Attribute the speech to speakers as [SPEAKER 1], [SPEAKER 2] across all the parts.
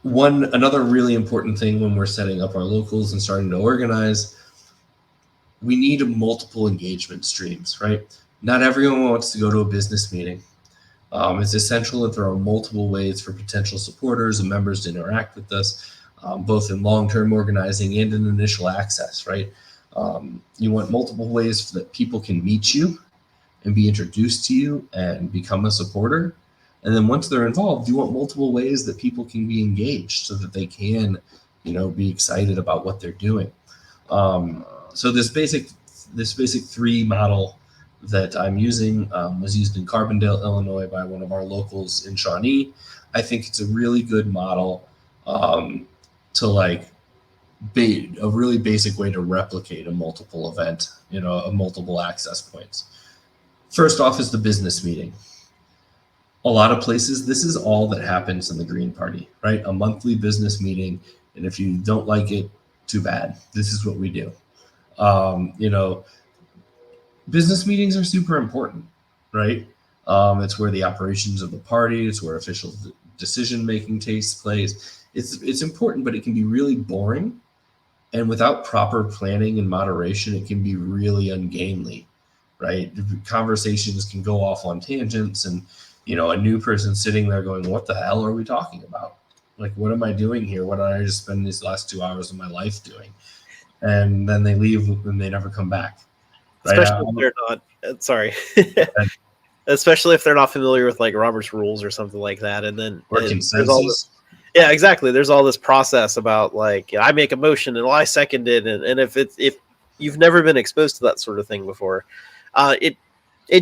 [SPEAKER 1] Another really important thing when we're setting up our locals and starting to organize, we need multiple engagement streams, right? Not everyone wants to go to a business meeting. It's essential that there are multiple ways for potential supporters and members to interact with us, both in long-term organizing and in initial access, right? You want multiple ways that people can meet you and be introduced to you and become a supporter. And then once they're involved, you want multiple ways that people can be engaged so that they can, be excited about what they're doing. So this basic three model that I'm using was used in Carbondale, Illinois by one of our locals in Shawnee. I think it's a really good model to a really basic way to replicate a multiple event, a multiple access points. First off is the business meeting. A lot of places, this is all that happens in the Green Party, right? A monthly business meeting. And if you don't like it, too bad. This is what we do. Um, you know, Business meetings are super important, right? It's where the operations of the party, it's where official decision making takes place. It's important, but it can be really boring, and without proper planning and moderation, it can be really ungainly, right? Conversations can go off on tangents, and a new person sitting there going, "What the hell are we talking about? Like, what am I doing here? What did I just spend these last 2 hours of my life doing?" And then they leave and they never come back, right?
[SPEAKER 2] Especially if they're not. Sorry. Especially if they're not familiar with like Robert's rules or something like that, and then
[SPEAKER 1] Or
[SPEAKER 2] there's all this.
[SPEAKER 1] consensus.
[SPEAKER 2] Yeah, exactly. There's all this process about like I make a motion and I second it, and if you've never been exposed to that sort of thing before, it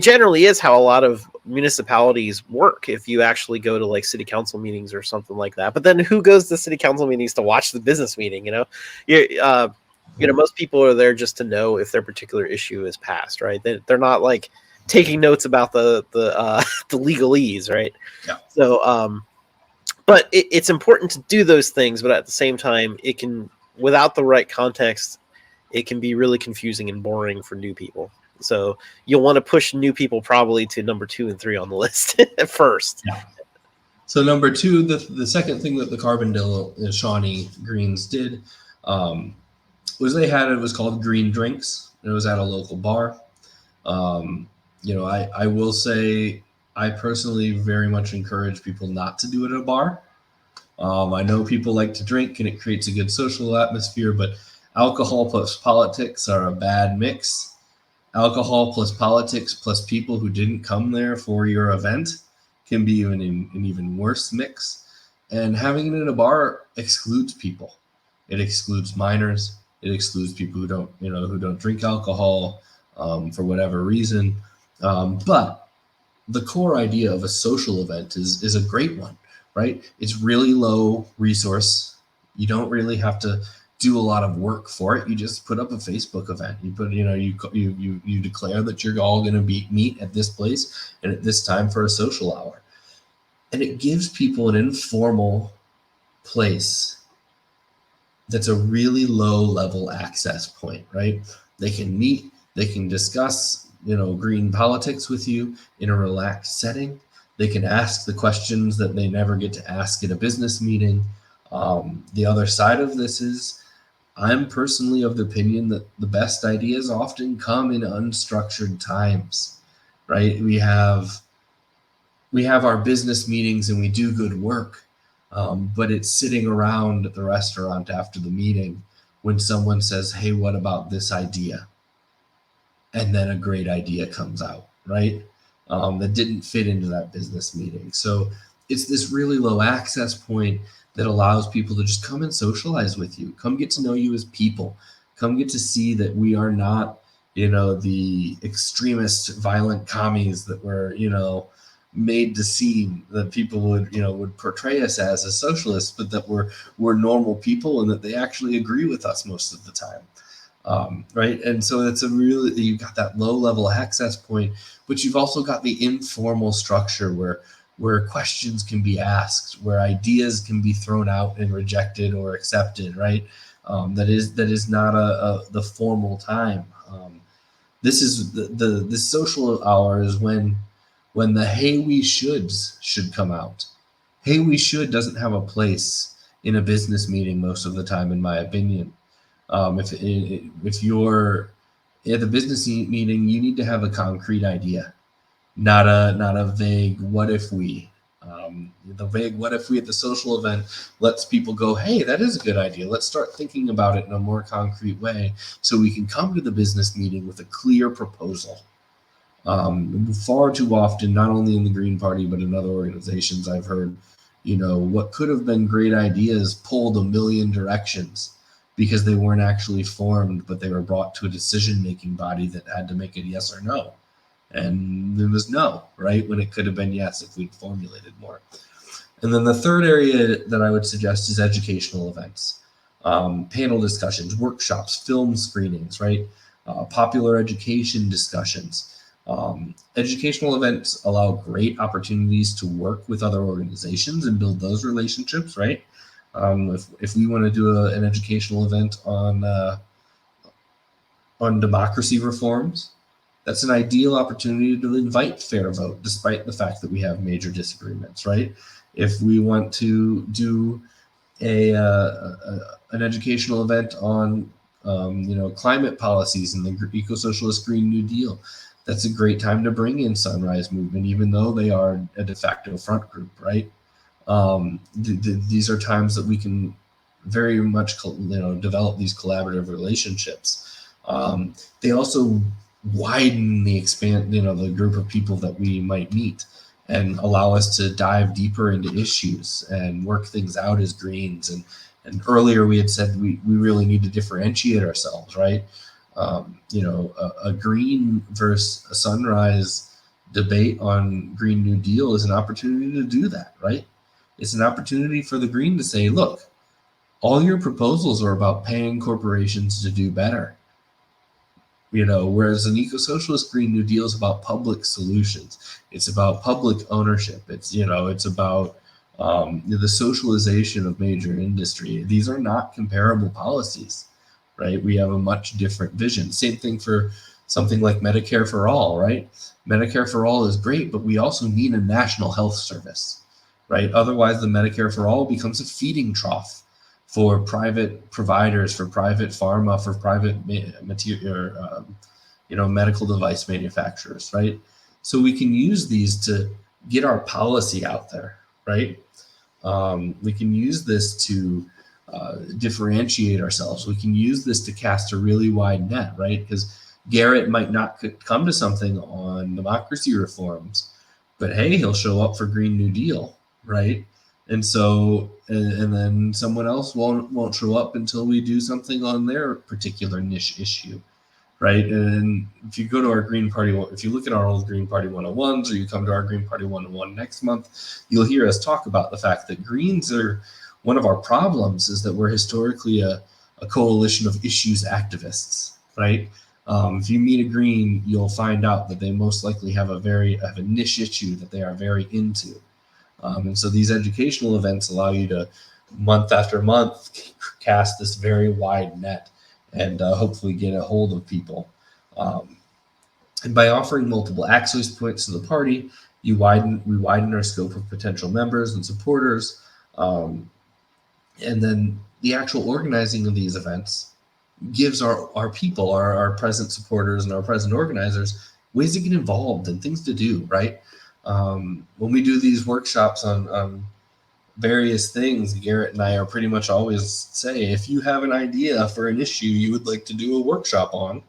[SPEAKER 2] generally is how a lot of municipalities work. If you actually go to like city council meetings or something like that, but then who goes to city council meetings to watch the business meeting? Most people are there just to know if their particular issue is passed, right? They're not like taking notes about the the legalese, right?
[SPEAKER 1] Yeah.
[SPEAKER 2] So but it's important to do those things, but at the same time it can, without the right context, it can be really confusing and boring for new people. So you'll want to push new people probably to number 2 and 3 on the list first.
[SPEAKER 1] Yeah. So number two, the second thing that the Carbondale and Shawnee Greens did was it was called Green Drinks. It was at a local bar. Um, I will say I personally very much encourage people not to do it at a bar. I know people like to drink and it creates a good social atmosphere, but alcohol plus politics are a bad mix. Alcohol plus politics plus people who didn't come there for your event can be an even worse mix. And having it in a bar excludes people. It excludes minors. It excludes people who don't drink alcohol for whatever reason. But the core idea of a social event is a great one, right? It's really low resource. You don't really have to do a lot of work for it. You just put up a Facebook event. You declare that you're all going to meet at this place and at this time for a social hour, and it gives people an informal place that's a really low level access point, right? They can meet, they can discuss, green politics with you in a relaxed setting. They can ask the questions that they never get to ask at a business meeting. The other side of this is I'm personally of the opinion that the best ideas often come in unstructured times, right? We have our business meetings and we do good work, but it's sitting around at the restaurant after the meeting when someone says, "Hey, what about this idea?" And then a great idea comes out, right? That didn't fit into that business meeting. So it's this really low access point that allows people to just come and socialize with you, come get to know you as people, come get to see that we are not, the extremist, violent commies that were, made to seem that people would portray us as socialists, but that we're normal people and that they actually agree with us most of the time. Right. And so you've got that low level access point, but you've also got the informal structure where questions can be asked, where ideas can be thrown out and rejected or accepted, right? That is not the formal time. This is the social hour is when the "hey we shoulds" should come out. "Hey we should" doesn't have a place in a business meeting most of the time, in my opinion. If you're at the business meeting, you need to have a concrete idea, not a vague "what if we." The vague "what if we" at the social event lets people go, "Hey, that is a good idea. Let's start thinking about it in a more concrete way, so we can come to the business meeting with a clear proposal." Far too often, not only in the Green Party but in other organizations, I've heard, what could have been great ideas pulled a million directions because they weren't actually formed, but they were brought to a decision-making body that had to make it yes or no. And it was no, right? When it could have been yes if we'd formulated more. And then the third area that I would suggest is educational events, panel discussions, workshops, film screenings, right? Popular education discussions. Educational events allow great opportunities to work with other organizations and build those relationships, right? If we want to do an educational event on democracy reforms, that's an ideal opportunity to invite fair vote, despite the fact that we have major disagreements, right? If we want to do an educational event on climate policies and the eco-socialist Green New Deal, that's a great time to bring in Sunrise Movement, even though they are a de facto front group, right? These are times that we can very much develop these collaborative relationships. They also widen the the group of people that we might meet, and allow us to dive deeper into issues and work things out as Greens. And earlier we had said we really need to differentiate ourselves, right? A Green versus a Sunrise debate on Green New Deal is an opportunity to do that, right? It's an opportunity for the Green to say, look, all your proposals are about paying corporations to do better. Whereas an eco-socialist Green New Deal is about public solutions. It's about public ownership. It's about the socialization of major industry. These are not comparable policies, right? We have a much different vision. Same thing for something like Medicare for All, right? Medicare for All is great, but we also need a national health service, right? Otherwise, the Medicare for All becomes a feeding trough for private providers, for private pharma, for private medical device manufacturers, right? So we can use these to get our policy out there, right? We can use this to differentiate ourselves. We can use this to cast a really wide net, right? Because Garrett might not come to something on democracy reforms, but hey, he'll show up for Green New Deal, right? And so, and then someone else won't show up until we do something on their particular niche issue, right? And if you go to our Green Party, if you look at our old Green Party 101s, or you come to our Green Party 101 next month, you'll hear us talk about the fact that Greens are, one of our problems is that we're historically a coalition of issues activists, right? If you meet a Green, you'll find out that they most likely have a niche issue that they are very into. And so these educational events allow you to, month after month, cast this very wide net and hopefully get a hold of people. And by offering multiple access points to the party, we widen our scope of potential members and supporters. And then the actual organizing of these events gives our people, our present supporters and our present organizers, ways to get involved and things to do, right? When we do these workshops on various things, Garrett and I are pretty much always say, if you have an idea for an issue you would like to do a workshop on,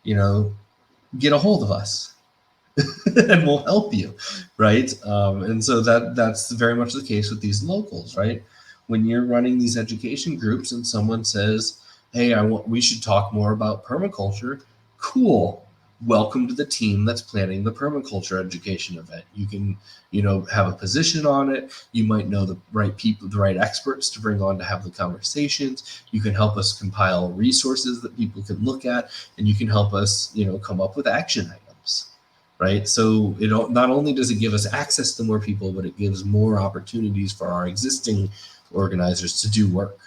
[SPEAKER 1] get a hold of us and we'll help you, right? And so that's very much the case with these locals, right? When you're running these education groups and someone says, hey, we should talk more about permaculture, cool. Welcome to the team that's planning the permaculture education event. You can, have a position on it. You might know the right people, the right experts to bring on to have the conversations. You can help us compile resources that people can look at, and you can help us, come up with action items, right? So not only does it give us access to more people, but it gives more opportunities for our existing organizers to do work.